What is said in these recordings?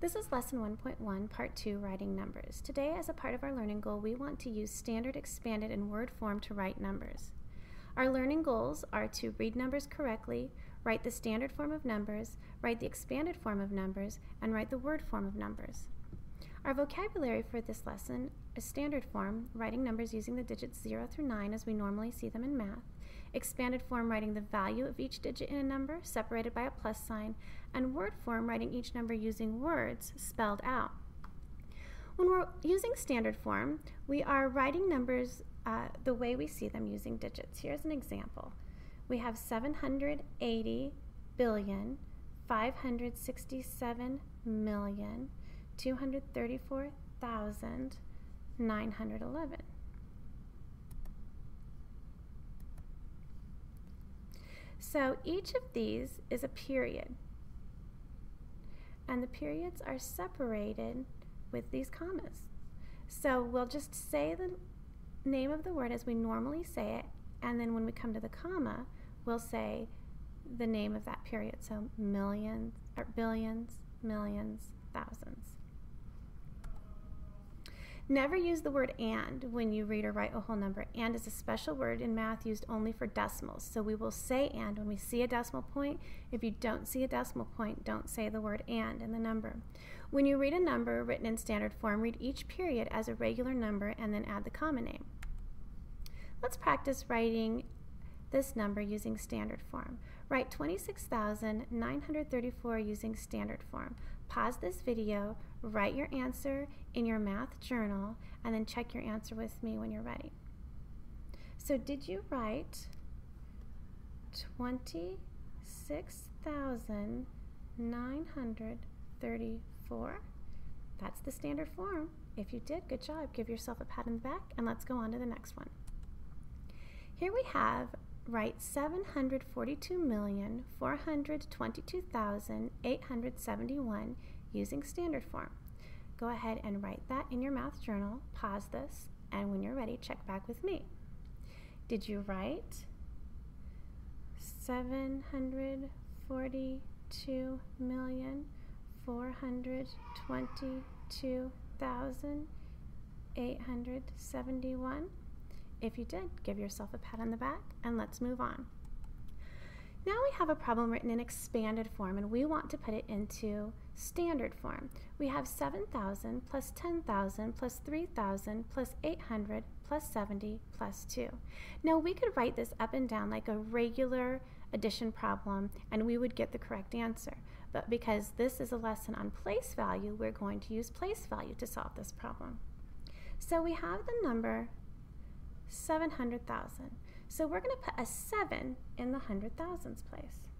This is Lesson 1.1, Part 2, Writing Numbers. Today, as a part of our learning goal, we want to use standard, expanded, and word form to write numbers. Our learning goals are to read numbers correctly, write the standard form of numbers, write the expanded form of numbers, and write the word form of numbers. Our vocabulary for this lesson is standard form, writing numbers using the digits 0 through 9 as we normally see them in math, expanded form, writing the value of each digit in a number separated by a plus sign, and word form, writing each number using words spelled out. When we're using standard form, we are writing numbers the way we see them using digits. Here's an example. We have 780,567,234,911. So each of these is a period, and the periods are separated with these commas. So we'll just say the name of the word as we normally say it, and then when we come to the comma, we'll say the name of that period. So millions, or billions, millions, thousands. Never use the word and when you read or write a whole number. And is a special word in math used only for decimals. So we will say and when we see a decimal point. If you don't see a decimal point, don't say the word and in the number. When you read a number written in standard form, read each period as a regular number and then add the comma name. Let's practice writing this number using standard form. Write 26,934 using standard form. Pause this video, write your answer in your math journal, and then check your answer with me when you're ready. So did you write 26,934? That's the standard form. If you did, good job. Give yourself a pat on the back, and let's go on to the next one. Here we have write 742,422,871 using standard form. Go ahead and write that in your math journal, pause this, and when you're ready, check back with me. Did you write 742,422,871? If you did, give yourself a pat on the back, and let's move on. Now we have a problem written in expanded form, and we want to put it into standard form. We have 7,000 plus 10,000 plus 3,000 plus 800 plus 70 plus 2. Now we could write this up and down like a regular addition problem, and we would get the correct answer. But because this is a lesson on place value, we're going to use place value to solve this problem. So we have the number 700,000. So we're going to put a 7 in the 100,000s place.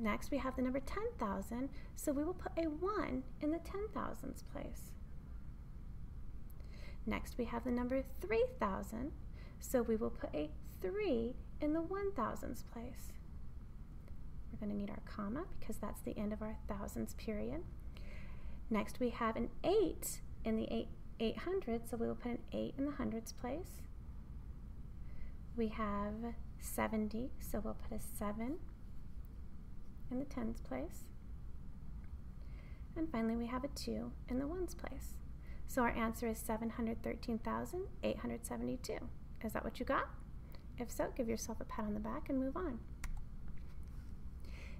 Next we have the number 10,000, so we will put a 1 in the 10,000s place. Next we have the number 3,000, so we will put a 3 in the 1,000s place. We're going to need our comma because that's the end of our thousands period. Next we have an 8 in the 800, so we will put an 8 in the hundreds place. We have 70, so we'll put a 7 in the tens place. And finally we have a 2 in the ones place. So our answer is 713,872. Is that what you got? If so, give yourself a pat on the back and move on.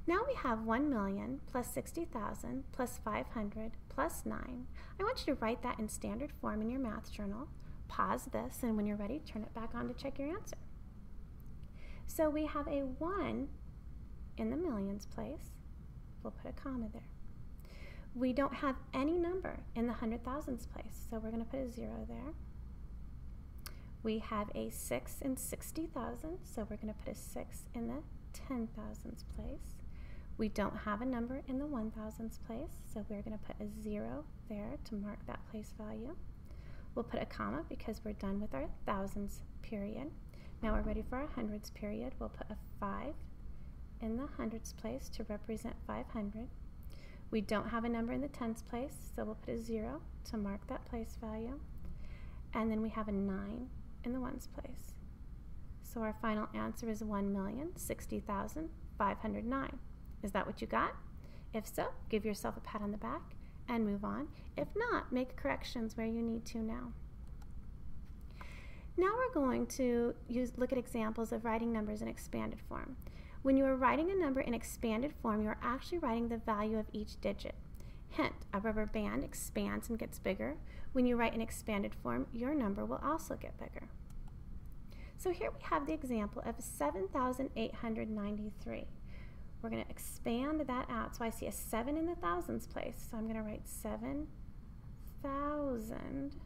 Now we have 1 million plus 60,000 plus 500 plus 9. I want you to write that in standard form in your math journal. Pause this, and when you're ready, turn it back on to check your answer. So we have a 1 in the millions place. We'll put a comma there. We don't have any number in the 100,000s place, so we're going to put a 0 there. We have a 6 in 60,000, so we're going to put a 6 in the 10,000s place. We don't have a number in the 1,000s place, so we're going to put a 0 there to mark that place value. We'll put a comma because we're done with our thousands period. Now we're ready for our hundreds period. We'll put a 5 in the hundreds place to represent 500. We don't have a number in the tens place, so we'll put a 0 to mark that place value. And then we have a 9 in the ones place. So our final answer is 1,060,509. Is that what you got? If so, give yourself a pat on the back and move on. If not, make corrections where you need to now. Now we're going to look at examples of writing numbers in expanded form. When you are writing a number in expanded form, you are actually writing the value of each digit. Hint, a rubber band expands and gets bigger. When you write in expanded form, your number will also get bigger. So here we have the example of 7,893. We're going to expand that out. So I see a 7 in the thousands place. So I'm going to write 7,000.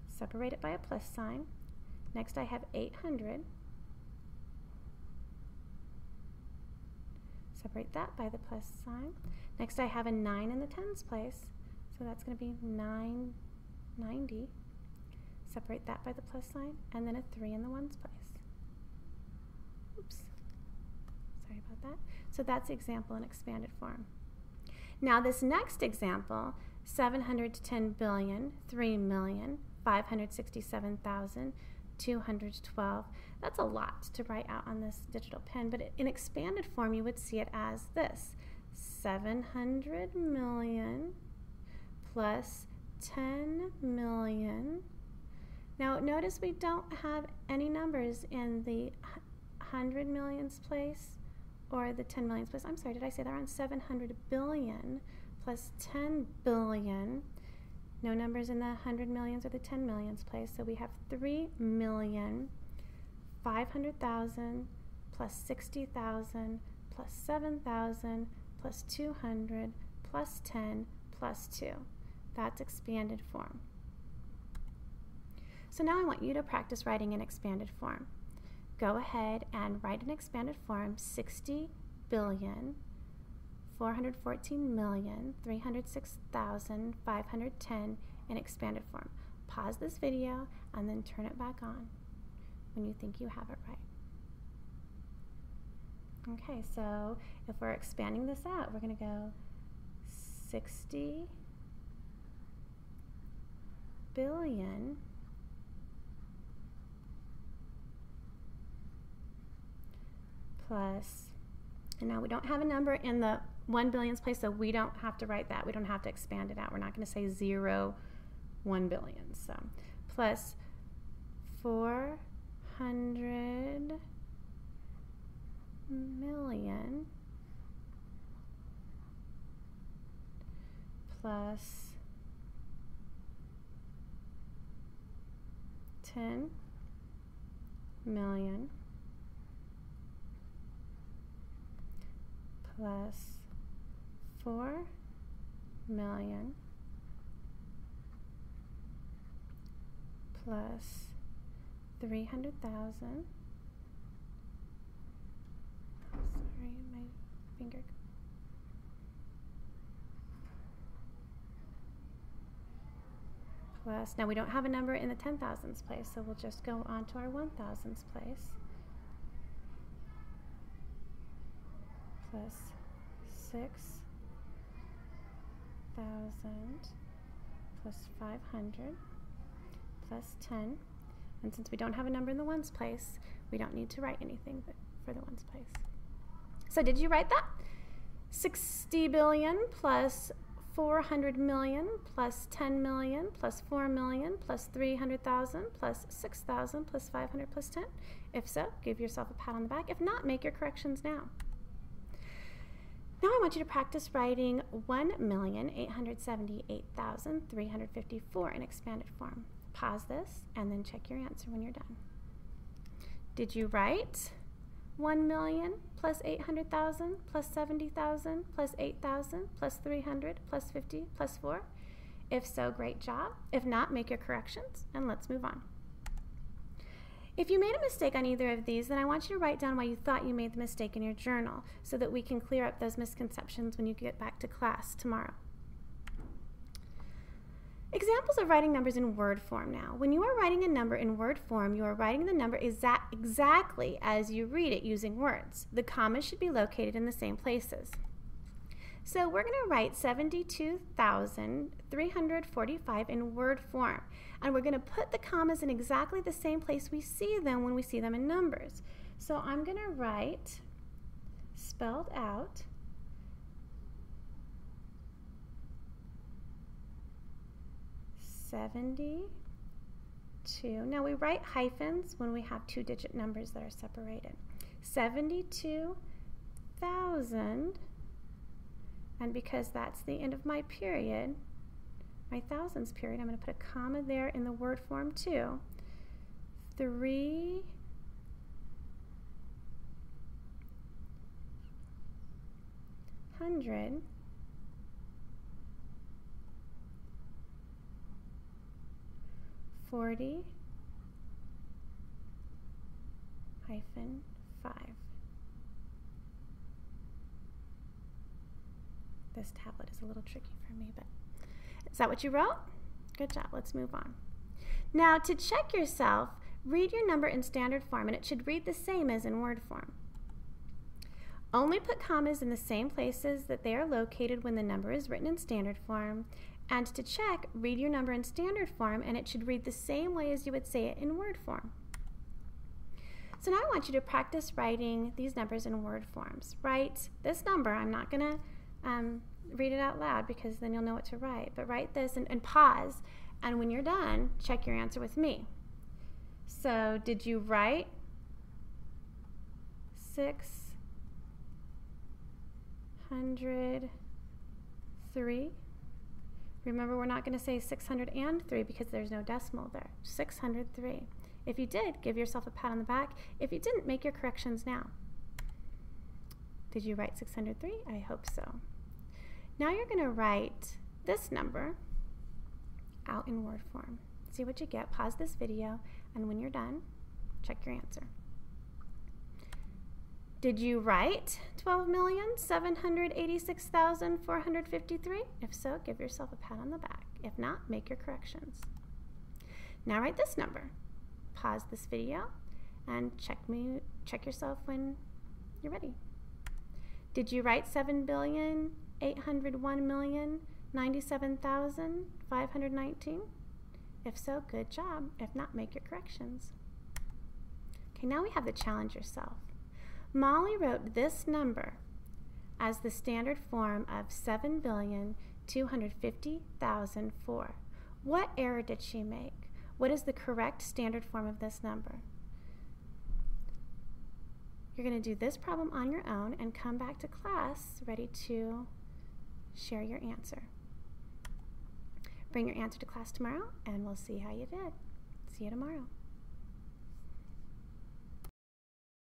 Separate it by a plus sign. Next I have 800. Separate that by the plus sign. Next I have a 9 in the tens place. So that's going to be 990. Separate that by the plus sign. And then a 3 in the ones place. Oops. Sorry about that. So that's the example in expanded form. Now this next example, 710 billion, 3 million, 567,212. That's a lot to write out on this digital pen, but in expanded form you would see it as this: 700 million plus 10 million. Now notice we don't have any numbers in the 100 millions place or the 10 millions place. I'm sorry, did I say that wrong? 700 billion plus 10 billion. No numbers in the 100 millions or the 10 millions place, so we have 3,500,000 plus 60,000 plus 7,000 plus 200 plus 10 plus 2. That's expanded form. So now I want you to practice writing in expanded form. Go ahead and write in expanded form 60,414,306,510 in expanded form. Pause this video and then turn it back on when you think you have it right. Okay, so if we're expanding this out, we're going to go 60 billion plus, and now we don't have a number in the 1 billion's place, so we don't have to write that. We don't have to expand it out. We're not going to say 0, 1 billion. So plus 400 million plus 10 million plus 4 million plus 300,000. Sorry, my finger. Plus, now we don't have a number in the 10,000s place, so we'll just go on to our 1,000s place. Plus 6,000 plus 500 plus 10. And since we don't have a number in the ones place, we don't need to write anything but for the ones place. So did you write that? 60 billion plus 400 million plus 10 million plus 4 million plus 300,000 plus 6,000 plus 500 plus 10? If so, give yourself a pat on the back. If not, make your corrections now. Now I want you to practice writing 1,878,354 in expanded form. Pause this and then check your answer when you're done. Did you write 1 million plus 800,000 plus 70,000 plus 8,000 plus 300 plus 50 plus 4? If so, great job. If not, make your corrections and let's move on. If you made a mistake on either of these, then I want you to write down why you thought you made the mistake in your journal so that we can clear up those misconceptions when you get back to class tomorrow. Examples of writing numbers in word form now. When you are writing a number in word form, you are writing the number exactly as you read it using words. The commas should be located in the same places. So we're going to write 72,345 in word form. And we're going to put the commas in exactly the same place we see them when we see them in numbers. So I'm going to write spelled out. $72. Now we write hyphens when we have two-digit numbers that are separated. 72,000, and because that's the end of my period, my thousands period, I'm going to put a comma there in the word form too. 300 40 hyphen 5. This tablet is a little tricky for me, but is that what you wrote? Good job. Let's move on. Now, to check yourself, read your number in standard form, and it should read the same as in word form. Only put commas in the same places that they are located when the number is written in standard form. And to check, read your number in standard form, and it should read the same way as you would say it in word form. So now I want you to practice writing these numbers in word forms. Write this number. I'm not going to read it out loud because then you'll know what to write. But write this and pause. And when you're done, check your answer with me. So did you write 603? Remember, we're not going to say 603 because there's no decimal there. 603. If you did, give yourself a pat on the back. If you didn't, make your corrections now. Did you write 603? I hope so. Now you're going to write this number out in word form. See what you get. Pause this video, and when you're done, check your answer. Did you write 12,786,453? If so, give yourself a pat on the back. If not, make your corrections. Now write this number. Pause this video and check yourself when you're ready. Did you write 7,801,097,519? If so, good job. If not, make your corrections. Okay, now we have the challenge yourself. Molly wrote this number as the standard form of 7,250,004. What error did she make? What is the correct standard form of this number? You're going to do this problem on your own and come back to class ready to share your answer. Bring your answer to class tomorrow, and we'll see how you did. See you tomorrow.